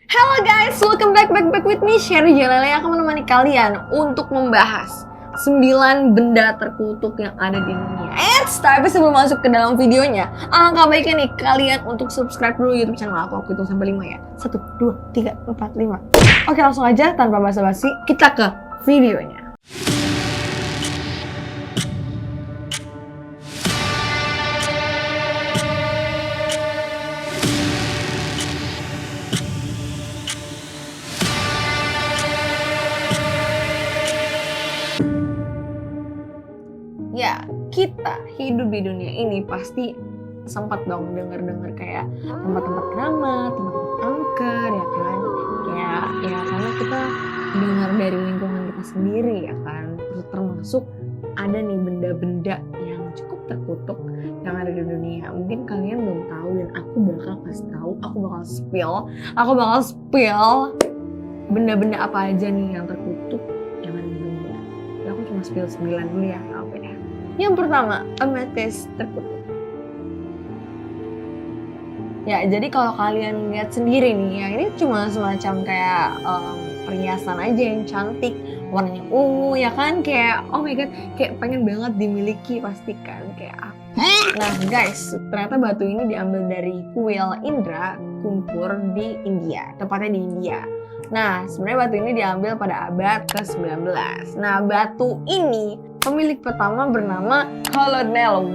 Halo guys, welcome back with me, Sherry Jalala yang akan menemani kalian untuk membahas 9 benda terkutuk yang ada di dunia. Tapi sebelum masuk ke dalam videonya, alangkah baiknya nih kalian untuk subscribe dulu YouTube channel aku hitung sampai 5 ya. 1, 2, 3, 4, 5. Oke, langsung aja tanpa basa-basi, kita ke videonya. Ya, kita hidup di dunia ini pasti sempat dong denger kayak tempat-tempat keramat, tempat-tempat angker, ya kan? Ya karena kita dengar dari lingkungan kita sendiri, ya kan? Termasuk ada nih benda-benda yang cukup terkutuk yang ada di dunia. Mungkin kalian belum tahu dan aku bakal kasih tahu, aku bakal spill benda-benda apa aja nih yang terkutuk yang ada di dunia. Ya, aku cuma spill 9 dulu ya, apa ya? Yang pertama, amethyst terkutuk. Ya, jadi kalau kalian lihat sendiri nih, ya ini cuma semacam kayak perhiasan aja yang cantik, warnanya ungu, ya kan? Kayak, oh my god, kayak pengen banget dimiliki pastikan kayak apa. Nah guys, ternyata batu ini diambil dari kuil Indra Kumpur di India, tepatnya di India. Nah, sebenarnya batu ini diambil pada abad ke-19. Nah, batu ini pemilik pertama bernama Colonel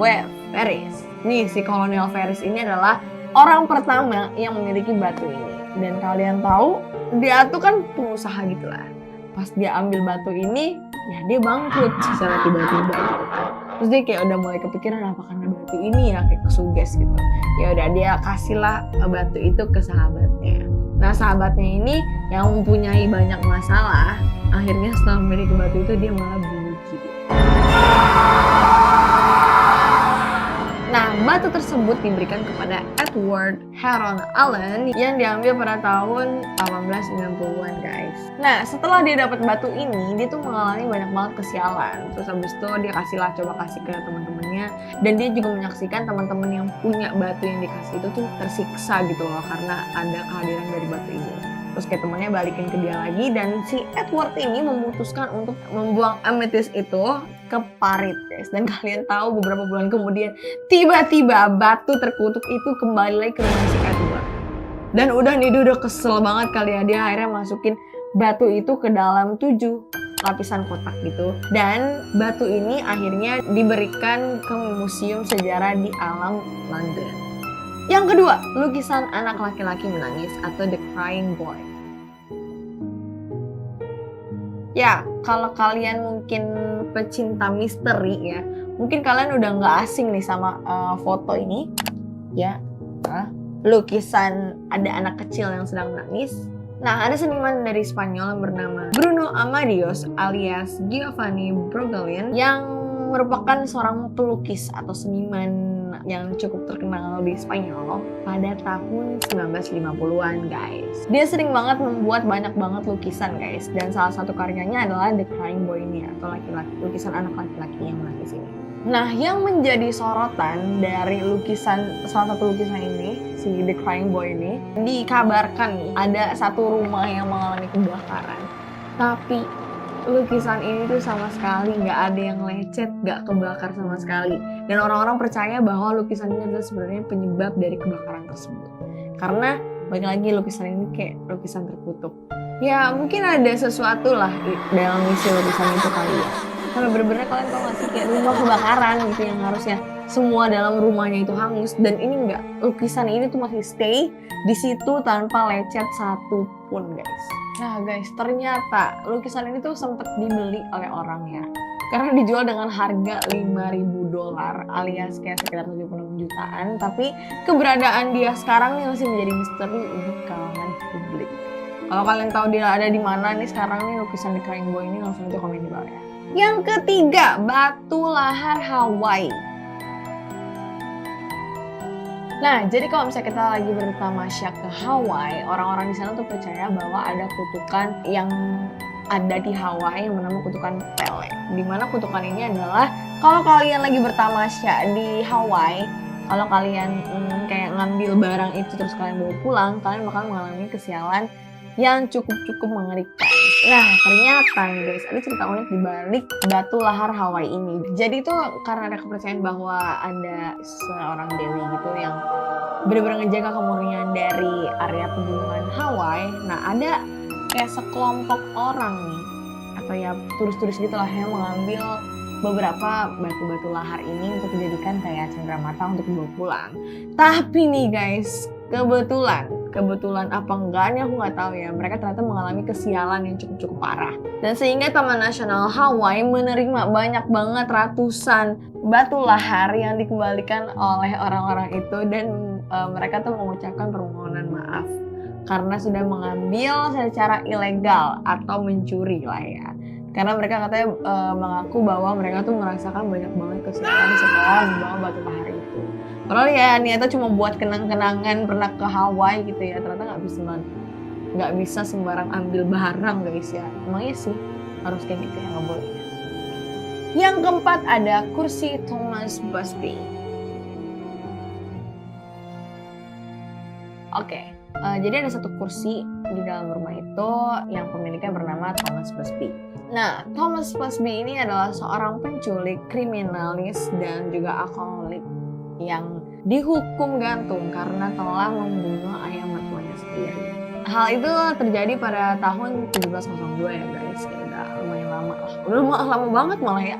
Ferris. Nih, si Colonel Ferris ini adalah orang pertama yang memiliki batu ini. Dan kalian tahu, dia tuh kan pengusaha gitu lah. Pas dia ambil batu ini, ya dia bangkrut secara tiba-tiba gitu. Terus dia kayak udah mulai kepikiran apa karena batu ini ya, kayak kesuges gitu. Ya udah dia kasihlah batu itu ke sahabatnya. Nah, sahabatnya ini yang mempunyai banyak masalah, akhirnya setelah memiliki batu itu dia malah bunuh diri. Nah, batu tersebut diberikan kepada Edward Heron Allen yang diambil pada tahun 1890-an guys. Nah, setelah dia dapat batu ini, dia tuh mengalami banyak banget kesialan. Terus habis itu dia coba kasih ke teman-temannya, dan dia juga menyaksikan teman-teman yang punya batu yang dikasih itu tuh tersiksa gitu loh karena ada kehadiran dari batu ini. Terus kayak temannya balikin ke dia lagi, dan si Edward ini memutuskan untuk membuang amethyst itu ke parit guys. Dan kalian tahu beberapa bulan kemudian tiba-tiba batu terkutuk itu kembali lagi ke rumah si Edward. Dan udah nih, dia udah kesel banget kali ya, dia akhirnya masukin batu itu ke dalam 7 lapisan kotak gitu. Dan batu ini akhirnya diberikan ke museum sejarah di alam London. Yang kedua, lukisan anak laki-laki menangis atau The Crying Boy. Ya, kalau kalian mungkin pecinta misteri ya, mungkin kalian udah nggak asing nih sama foto ini. Ya, lukisan ada anak kecil yang sedang menangis. Nah, ada seniman dari Spanyol yang bernama Bruno Amadios alias Giovanni Brueggelin yang merupakan seorang pelukis atau seniman yang cukup terkenal di Spanyol pada tahun 1950-an guys. Dia sering banget membuat banyak banget lukisan guys, dan salah satu karyanya adalah The Crying Boy ini atau lukisan anak laki-laki yang menangis ini. Nah, yang menjadi sorotan dari salah satu lukisan ini, si The Crying Boy ini, dikabarkan nih ada satu rumah yang mengalami kebakaran. Tapi lukisan ini tuh sama sekali nggak ada yang lecet, nggak kebakar sama sekali. Dan orang-orang percaya bahwa lukisan ini adalah sebenarnya penyebab dari kebakaran tersebut. Karena balik lagi lukisan ini kayak lukisan terkutuk. Ya mungkin ada sesuatu lah dalam isi lukisan itu kali ya. Sampai bener-bener kalian tau gak sih kayak rumah kebakaran gitu yang harusnya semua dalam rumahnya itu hangus, dan ini enggak. Lukisan ini tuh masih stay di situ tanpa lecet satupun guys. Nah guys, ternyata lukisan ini tuh sempat dibeli oleh orang ya, karena dijual dengan harga $5.000 alias kayak sekitar 76 jutaan. Tapi keberadaan dia sekarang nih masih menjadi misteri di kalangan publik. Kalau kalian tahu dia ada di mana nih sekarang nih lukisan The Crying Boy ini, langsung aja komen di bawah ya. Yang ketiga, batu lahar Hawaii. Nah, jadi kalau misalnya kita lagi bertamasya ke Hawaii, orang-orang di sana tuh percaya bahwa ada kutukan yang ada di Hawaii yang bernama kutukan Pele. Dimana kutukan ini adalah kalau kalian lagi bertamasya di Hawaii, kalau kalian kayak ngambil barang itu terus kalian bawa pulang, kalian bakal mengalami kesialan yang cukup mengerikan. Nah, ternyata nih guys, ada cerita unik di balik batu lahar Hawaii ini. Jadi itu karena ada kepercayaan bahwa ada seorang dewi gitu yang benar-benar ngejaga kemurnian dari area pegunungan Hawaii. Nah, ada kayak sekelompok orang nih, atau ya turis-turis gitu lah yang mengambil beberapa batu-batu lahar ini untuk dijadikan kayak cenderamata untuk dibawa pulang. Tapi nih guys, kebetulan apa enggak nih aku nggak tahu ya, mereka ternyata mengalami kesialan yang cukup parah. Dan sehingga Taman Nasional Hawaii menerima banyak banget ratusan batu lahar yang dikembalikan oleh orang-orang itu, dan mereka tuh mengucapkan permohonan maaf karena sudah mengambil secara ilegal atau mencuri lah ya. Karena mereka katanya mengaku bahwa mereka tuh merasakan banyak banget kesialan setelah membawa batu lahar itu. Padahal ya niatnya cuma buat kenang-kenangan pernah ke Hawaii gitu ya. Ternyata nggak bisa sembarang ambil barang guys ya. Emangnya sih harus kayak gitu ya, nggak boleh. Yang keempat ada kursi Thomas Busby. Oke. Jadi ada satu kursi di dalam rumah itu yang pemiliknya bernama Thomas Busby. Nah, Thomas Busby ini adalah seorang penculik, kriminalis, dan juga alkoholik yang dihukum gantung karena telah membunuh ayah mertuanya sendiri. Hal itu terjadi pada tahun 1702 ya guys, ya udah lumayan lama lah. Udah lama banget malah ya.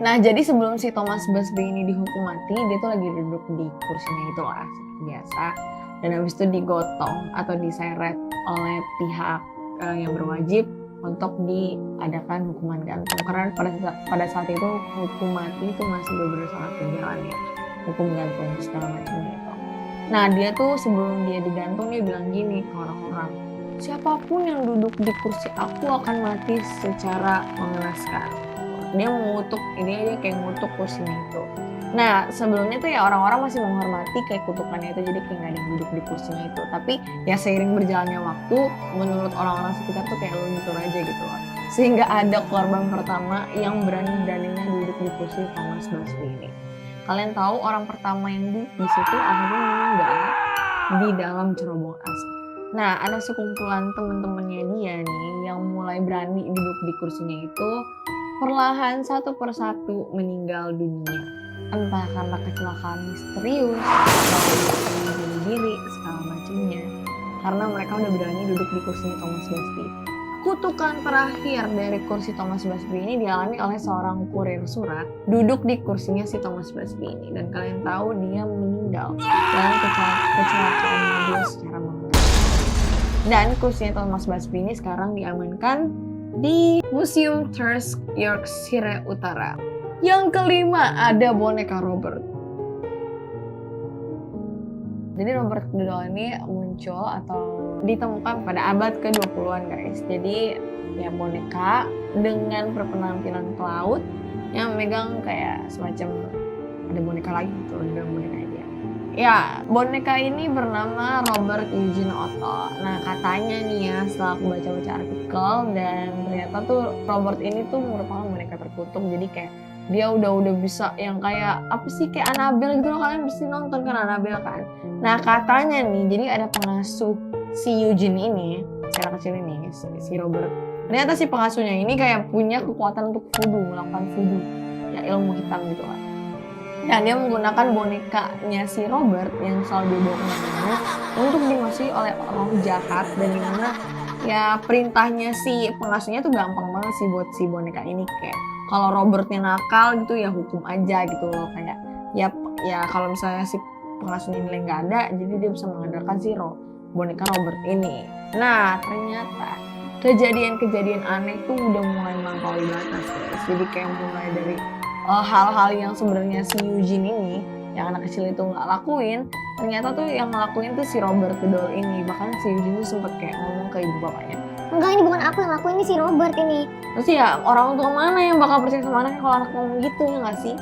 Nah, jadi sebelum si Thomas Busby ini dihukum mati, dia tuh lagi duduk di kursinya itu lah, seperti biasa. Dan habis itu digotong atau diseret oleh pihak yang berwajib untuk diadakan hukuman gantung. Karena pada saat itu hukum mati itu masih benar-benar sangat berjalan ya, hukum gantung segala macamnya itu. Nah, dia tuh sebelum dia digantung dia bilang gini ke orang-orang, siapapun yang duduk di kursi aku akan mati secara mengenaskan. Dia mengutuk, dia kayak ngutuk kursinya itu. Nah, sebelumnya tuh ya orang-orang masih menghormati kayak kutukannya itu, jadi kayak gak ada yang duduk di kursinya itu. Tapi ya seiring berjalannya waktu, menurut orang-orang sekitar tuh kayak luntur aja gitu loh. Sehingga ada korban pertama yang berani-beraninya duduk di kursi Thomas Busby ini. Kalian tahu orang pertama yang duduk di situ akhirnya meninggal di dalam cerobong asap. Nah, ada sekumpulan teman-temannya dia nih yang mulai berani duduk di kursinya itu, perlahan satu persatu meninggal dunia. Entah karena kecelakaan misterius, atau bunuh diri, segala macamnya. Karena mereka udah berani duduk di kursinya Thomas Busby. Kutukan terakhir dari kursi Thomas Busby ini dialami oleh seorang kurir surat duduk di kursinya si Thomas Busby ini. Dan kalian tahu dia meninggal dalam kecelakaan mobil secara mengenaskan. Dan kursinya Thomas Busby ini sekarang diamankan di Museum Thirsk, Yorkshire Utara. Yang kelima ada boneka Robert. Jadi Robert the Doll ini muncul atau ditemukan pada abad ke-20-an guys. Jadi ya boneka dengan berpenampilan pelaut yang memegang kayak semacam ada boneka lagi gitu di dalam boneka dia. Ya, boneka ini bernama Robert Eugene Otto. Nah, katanya nih ya setelah aku baca-baca artikel, dan ternyata tuh Robert ini tuh merupakan boneka terkutuk. Jadi kayak dia udah bisa yang kayak apa sih, kayak Annabelle gitu loh, kalian mesti nonton kan Annabelle kan. Nah, katanya nih jadi ada pengasuh si Eugene ini, si anak kecil ini, si Robert. Ternyata si pengasuhnya ini kayak punya kekuatan untuk melakukan voodoo, ya ilmu hitam gitu lah. Dan dia menggunakan bonekanya si Robert yang selalu dibawa kemana-mana untuk dimasuki oleh orang jahat, dan dimana ya perintahnya si pengasuhnya tuh gampang banget sih buat si boneka ini. Kayak kalau Robertnya nakal gitu ya hukum aja gitu loh, kayak ya kalau misalnya si pengasuhnya ini nggak ada, jadi dia bisa mengandalkan si boneka Robert ini. Nah, ternyata kejadian-kejadian aneh tuh udah mulai melampaui batas guys. Jadi kayak mulai dari hal-hal yang sebenarnya si Eugene ini yang anak kecil itu nggak lakuin, ternyata tuh yang ngelakuin tuh si Robert the Doll ini. Bahkan si Eugene tuh sempet kayak ngomong ke ibu bapaknya, enggak, ini bukan aku yang ngelakuin, ini si Robert ini. Terus ya orang tua mana yang bakal percaya sama anaknya kalau anak ngomong gitu, ya nggak sih?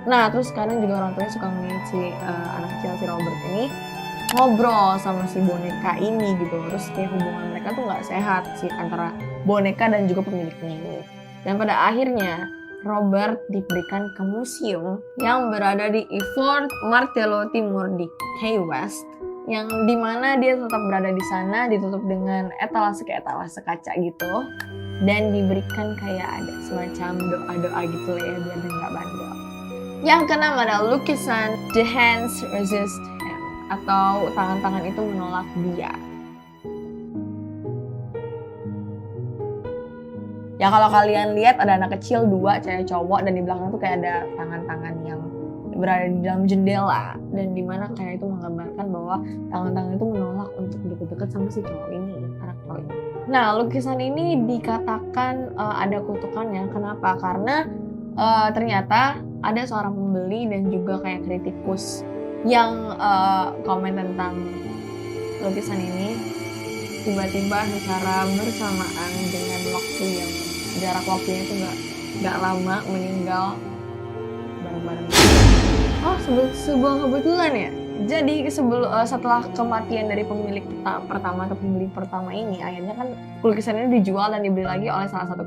Nah, terus kadang juga orang tuanya suka ngeliat si anak kecil si Robert ini ngobrol sama si boneka ini gitu. Terus kayak hubungan mereka tuh nggak sehat sih antara boneka dan juga pemiliknya ini. Dan pada akhirnya Robert diberikan ke museum yang berada di Fort Martello Timur di Key West, yang dimana dia tetap berada di sana, ditutup dengan etalase kaca gitu, dan diberikan kayak ada semacam doa-doa gitu lah ya, biar dia nggak bandel. Yang keenam ada lukisan The Hands Resist Him, atau tangan-tangan itu menolak dia. Ya kalau kalian lihat ada anak kecil 2, cewek cowok, dan di belakang tuh kayak ada tangan-tangan yang berada di dalam jendela, dan dimana kayak itu menggambarkan bahwa tangan-tangan itu menolak untuk deket-deket sama si cowok ini, anak cowok ini. Nah, lukisan ini dikatakan ada kutukannya. Kenapa? Karena ternyata ada seorang pembeli dan juga kayak kritikus yang komen tentang lukisan ini tiba-tiba secara bersamaan dengan waktu yang jarak waktunya itu nggak lama meninggal bareng-bareng. Oh, sebuah kebetulan ya. Jadi setelah kematian dari pemilik pertama atau pembeli pertama ini, akhirnya kan lukisan ini dijual dan dibeli lagi oleh salah satu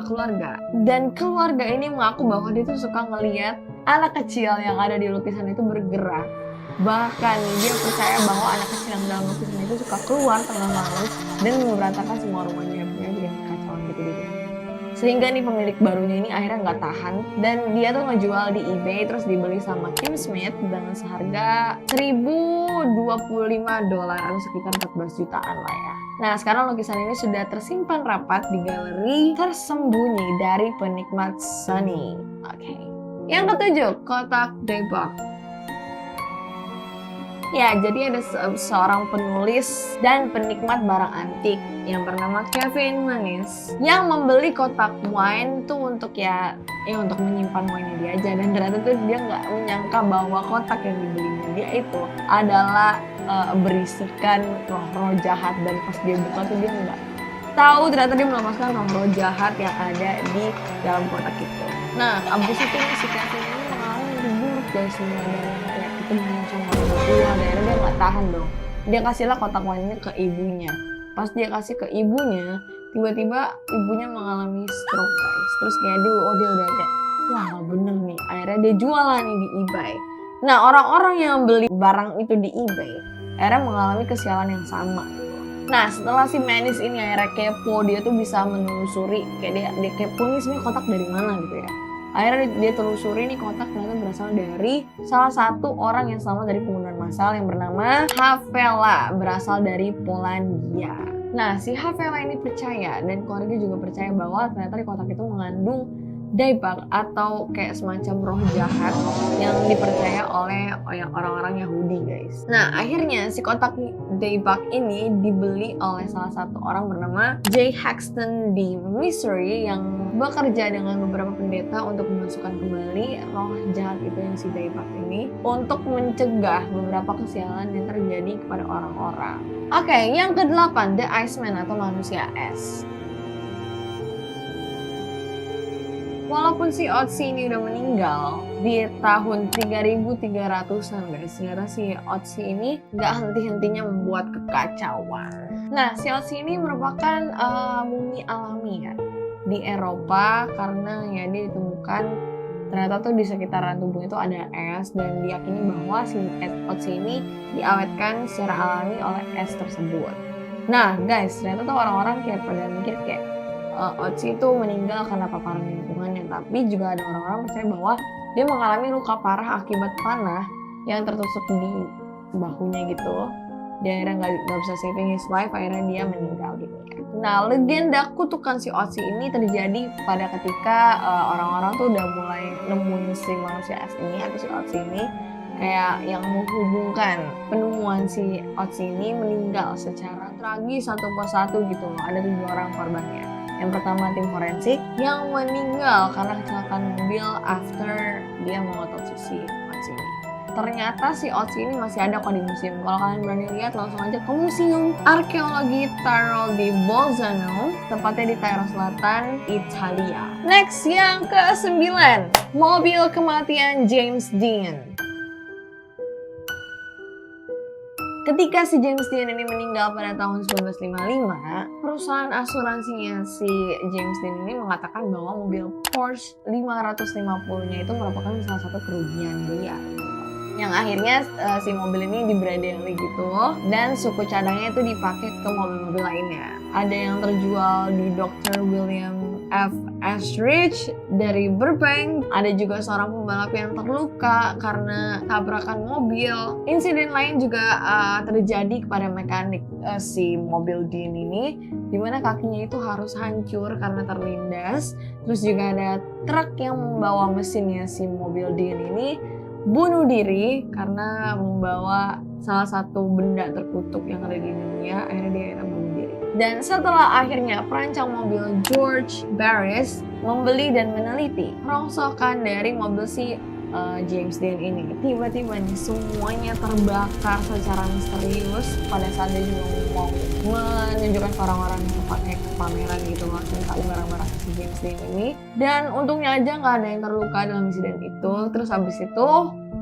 keluarga. Dan keluarga ini mengaku bahwa dia tuh suka ngelihat anak kecil yang ada di lukisan itu bergerak. Bahkan dia percaya bahwa anak kecil yang dalam lukisan itu suka keluar tengah malam dan memberantakan semua rumahnya, bikin kekacauan gitu. Sehingga nih pemilik barunya ini akhirnya nggak tahan dan dia tuh ngejual di eBay, terus dibeli sama Kim Smith dengan seharga $1.025 atau sekitar 14 jutaan lah ya. Nah, sekarang lukisan ini sudah tersimpan rapat di galeri tersembunyi dari penikmat seni. Oke. Yang ketujuh, kotak Daybak. Ya, jadi ada seorang penulis dan penikmat barang antik yang bernama Kevin Manis yang membeli kotak wine tuh untuk untuk menyimpan wine dia aja, dan ternyata tuh dia nggak menyangka bahwa kotak yang dibelinya dia itu adalah berisikan roh-roh jahat, dan pas dia buka tuh dia nggak tahu ternyata dia melepaskan roh-roh jahat yang ada di dalam kotak itu. Nah, abis itu si Kevin ini mengalami mimpi buruk dari semua dari kayak ketemu sama orang tua, akhirnya dia nggak tahan dong. Dia kasihlah kotak wine ini ke ibunya. Pas dia kasih ke ibunya, tiba-tiba ibunya mengalami stroke guys. Terus kayak dia udah kayak, wah gak bener nih. Akhirnya dia jualan nih di eBay. Nah, orang-orang yang beli barang itu di eBay akhirnya mengalami kesialan yang sama. Nah, setelah si Manis ini akhirnya kepo, dia tuh bisa menelusuri, kayak dia kepo nih sebenarnya kotak dari mana gitu ya. Akhirnya dia telusuri nih kotak, ternyata berasal dari salah satu orang yang selamat dari pembunuhan massal yang bernama Havela, berasal dari Polandia. Nah, si Havela ini percaya dan keluarga juga percaya bahwa ternyata di kotak itu mengandung Daybak atau kayak semacam roh jahat yang dipercaya oleh orang-orang Yahudi guys. Nah, akhirnya si kotak Daybak ini dibeli oleh salah satu orang bernama J. Haxton di Missouri yang bekerja dengan beberapa pendeta untuk memasukkan kembali roh jahat itu yang si Daybak ini untuk mencegah beberapa kesialan yang terjadi kepada orang-orang. Oke, yang ke-8, The Iceman atau manusia es. Walaupun si Otzi ini udah meninggal di tahun 3300-an guys, ternyata si Otzi ini nggak henti-hentinya membuat kekacauan. Nah, si Otzi ini merupakan mumi alami ya di Eropa, karena ya dia ditemukan ternyata tuh di sekitaran tubuhnya itu ada es, dan diyakini bahwa si Otzi ini diawetkan secara alami oleh es tersebut. Nah guys, ternyata tuh orang-orang kayak pada mikir kayak Otzi itu meninggal karena paparan lingkungannya, tapi juga ada orang-orang percaya bahwa dia mengalami luka parah akibat panah yang tertusuk di bahunya gitu. Dia akhirnya nggak bisa saving his life, akhirnya dia meninggal gitu ya. Nah, legenda kutukan si Otzi ini terjadi pada ketika orang-orang tuh udah mulai nemuin si manusia es ini atau si Otzi ini, kayak yang menghubungkan penemuan si Otzi ini meninggal secara tragis satu persatu gitu loh. Ada 7 orang korbannya. Yang pertama tim forensik yang meninggal karena kecelakaan mobil after dia mengotopsi si Otzi ini. Ternyata si Otzi ini masih ada kok di museum. Kalau kalian berani lihat, langsung aja ke Museum Arkeologi Tyrol di Bolzano, tepatnya di Tyrol Selatan, Italia. Next, yang ke-9, mobil kematian James Dean. Ketika si James Dean ini meninggal pada tahun 1955, perusahaan asuransinya si James Dean ini mengatakan bahwa mobil Porsche 550-nya itu merupakan salah satu kerugian dia. Yang akhirnya si mobil ini dibradeli gitu, dan suku cadangnya itu dipakai ke mobil-mobil lainnya. Ada yang terjual di Dr. William F. Estrich dari Burbank. Ada juga seorang pembalap yang terluka karena tabrakan mobil. Insiden lain juga terjadi kepada mekanik si mobil Dean ini, dimana kakinya itu harus hancur karena terlindas. Terus juga ada truk yang membawa mesinnya si mobil Dean ini bunuh diri karena membawa salah satu benda terkutuk yang ada di dunia. Akhirnya dia bunuh diri. Dan setelah akhirnya perancang mobil George Barris membeli dan meneliti rongsokan dari mobil si James Dean ini, tiba-tiba nih semuanya terbakar secara misterius pada saat dia juga mau menunjukkan ke orang-orang yang pakai pameran gitu loh tentang barang-barang si James Dean ini. Dan untungnya aja nggak ada yang terluka dalam insiden itu. Terus habis itu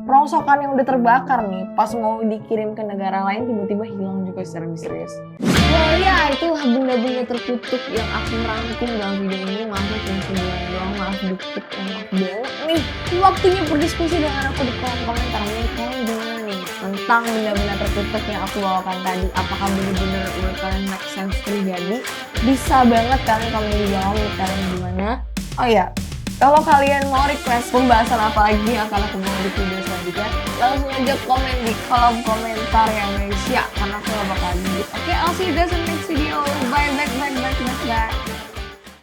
rongsokan yang udah terbakar nih pas mau dikirim ke negara lain tiba-tiba hilang juga secara misterius. Well ya, itulah benda-benda terkutuk yang aku rangkum dalam video ini. Maaf cuma sebulan doang, maaf dikit, maaf banget nih. Waktunya berdiskusi dengan aku di kolom komentar. Menurut kalian gimana nih tentang benda-benda terkutuk yang aku bawakan tadi? Apakah bener-bener menurut kalian make sense terjadi? Bisa banget kalian komen di bawah menurut kalian gimana. Oh ya, kalau kalian mau request pembahasan apa lagi yang akan aku bawa di video selanjutnya, langsung aja komen di kolom komentar ya guys ya, karena aku gak bakal lanjut. Oke, I'll see you guys in the next video. Bye.